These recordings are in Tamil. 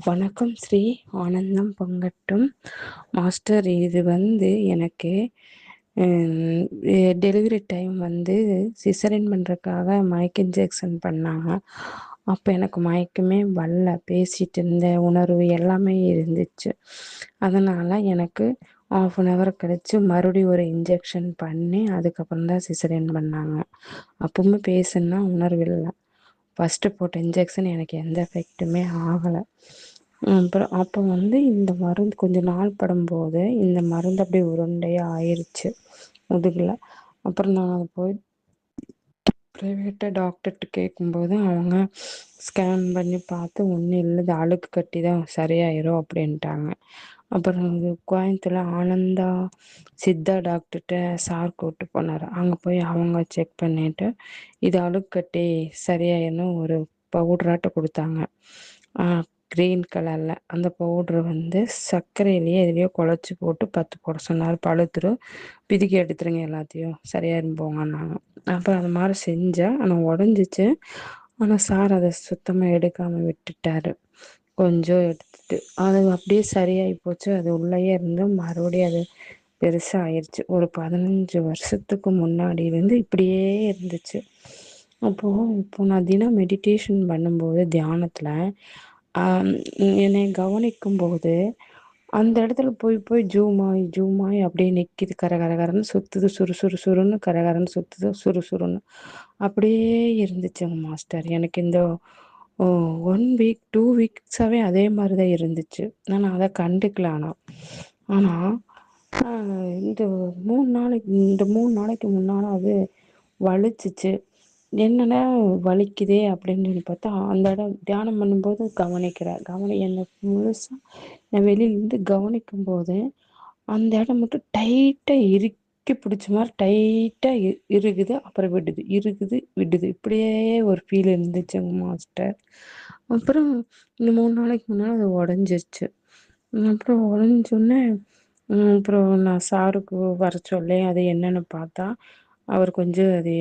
வணக்கம் ஸ்ரீ ஆனந்தம் பொங்கட்டும். மாஸ்டர், இது எனக்கு டெலிவரி டைம் சிசரின் பண்ணுறதுக்காக மயக்க இன்ஜெக்ஷன் பண்ணாங்க. அப்போ எனக்கு மயக்கமே வரல, பேசிகிட்டு இருந்த உணர்வு எல்லாமே இருந்துச்சு. அதனால் எனக்கு 1/2 கழித்து மறுபடியும் ஒரு இன்ஜெக்ஷன் பண்ணி அதுக்கப்புறம் தான் சிசரின் பண்ணாங்க. அப்பவுமே பேசுனா உணர்வு இல்லை. ஃபஸ்ட்டு போட்ட இன்ஜெக்ஷன் எனக்கு எந்த எஃபெக்ட்டுமே ஆகலை. அப்புறம் அப்போ இந்த மருந்து கொஞ்சம் நாள் படும்போது இந்த மருந்து அப்படியே உருண்டையாக ஆயிடுச்சு முதுகில். அப்புறம் நான் போய் ப்ரைவேட்டாக டாக்டர்கிட்ட கேட்கும்போது அவங்க ஸ்கேன் பண்ணி பார்த்து ஒன்றும் இல்லை, இது அழுக்கு கட்டி தான் சரியாயிரும் அப்படின்ட்டாங்க. அப்புறம் கோயம்புத்தூரில் ஆனந்தா சித்தா டாக்டர்கிட்ட சார் கூப்பிட்டு போனார். அங்கே போய் அவங்க செக் பண்ணிவிட்டு இது அழுக்கட்டி சரியாயின்னு ஒரு பவுட்ராட்டை கொடுத்தாங்க, க்ரீன் கலரில். அந்த பவுட்ரு சர்க்கரையிலையே எதுலையோ குழச்சி போட்டு 10 போட சொன்னார். பழுத்துரும், பிதுக்கி எடுத்துருங்க எல்லாத்தையும், சரியாயிரும் போங்கன்னாங்க. அப்புறம் அது மாதிரி செஞ்சேன். ஆனால் உடஞ்சிச்சு. ஆனால் சார் அதை சுத்தமாக எடுக்காமல் விட்டுட்டார். கொஞ்சம் எடுத்துட்டு அது அப்படியே சரியாகி போச்சு. அது உள்ளேயே இருந்து மறுபடியும் அது பெருசாக ஆயிடுச்சு. ஒரு 15 வருஷத்துக்கு முன்னாடி இப்படியே இருந்துச்சு. இப்போ நான் தினம் மெடிடேஷன் பண்ணும்போது தியானத்தில் என்னை கவனிக்கும்போது அந்த இடத்துல போய் போய் ஜூமாய் அப்படியே நிற்கிது. கரகரன்னு சுற்றுது, சுறுன்னு கரகரன்னு சுற்றுது, சுறுன்னு அப்படியே இருந்துச்சுங்க மாஸ்டர். எனக்கு இந்த 1 வீக் 2 வீக்ஸாகவே அதே மாதிரி தான் இருந்துச்சு. நான் அதை கண்டுக்கல. ஆனால் இந்த 3 நாளைக்கு முன்னால் அது வலிச்சிச்சு. என்னடா வலிக்குதே அப்படின்னு சொல்லி பார்த்தா அந்த இடம் தியானம் பண்ணும்போது என்னை முழுசாக நான் வெளியிலேருந்து கவனிக்கும் போது அந்த இடம் மட்டும் டைட்டாக இறுக்கி பிடிச்ச மாதிரி டைட்டாக இருக்குது, அப்புறம் விடுது. இப்படியே ஒரு ஃபீல் இருந்துச்சுங்க மாஸ்டர். அப்புறம் இந்த 3 நாளைக்கு முன்னால் அது உடஞ்சிருச்சு. அப்புறம் உடஞ்சோடனே அப்புறம் நான் சாருக்கு வர சொல்லி அது என்னென்னு பார்த்தா அவர் கொஞ்சம் அதை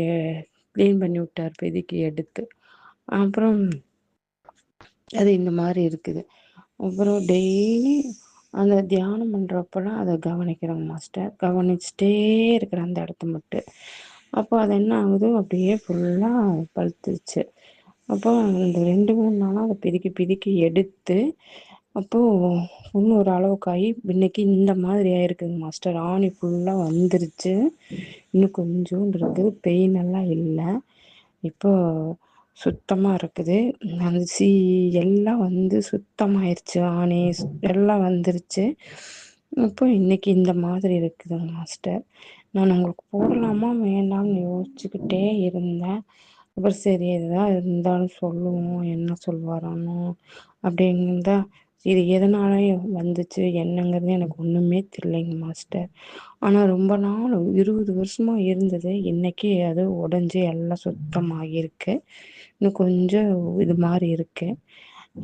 க்ளீன் பண்ணி விட்டார், பெதுக்கி எடுத்து. அப்புறம் அது இந்த மாதிரி இருக்குது. அப்புறம் டெய்லி அந்த தியானம் பண்ணுறப்பெல்லாம் அதை கவனிக்கிறேங்க மாஸ்டர். கவனிச்சுட்டே இருக்கிறேன் அந்த இடத்த மட்டும். அப்போ அது என்ன ஆகுது, அப்படியே ஃபுல்லாக பழுத்துருச்சு. அப்போ இந்த 2-3 நாளாக அதை பிதுக்கி எடுத்து அப்போது இன்னொரு அளவுக்காகி இன்னைக்கு இந்த மாதிரி ஆயிருக்குங்க மாஸ்டர். ஆணி ஃபுல்லாக வந்துருச்சு. இன்னும் கொஞ்சோண்டு இருக்குது, பெயின் எல்லாம் இல்லை. இப்போ சுத்தமாக இருக்குது. அந்த எல்லாம் சுத்தமாயிருச்சு, ஆணி எல்லாம் வந்துருச்சு. இப்போ இன்னைக்கு இந்த மாதிரி இருக்குதுங்க மாஸ்டர். நான் உங்களுக்கு போடலாமா வேண்டாம்னு யோசிச்சுக்கிட்டே இருந்தேன். அப்புறம் சரி எதுதான் இருந்தாலும் சொல்லுவோம், என்ன சொல்வாரானோ அப்படிங்கிறதா. இது எதனால வந்துச்சு என்னங்கிறது எனக்கு ஒன்றுமே தெரியலைங்க மாஸ்டர். ஆனால் ரொம்ப நாள் 20 வருஷமாக இருந்தது. இன்னைக்கு அது உடஞ்சி எல்லாம் சுத்தமாகிருக்கு. இன்னும் கொஞ்சம் இது மாதிரி இருக்கு.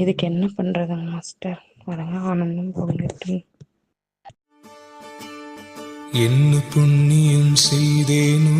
இதுக்கு என்ன பண்ணுறதுங்க மாஸ்டர்? வரங்க ஆனந்தம் பொங்கட்டும். என்ன புண்ணியம் செய்தேனோ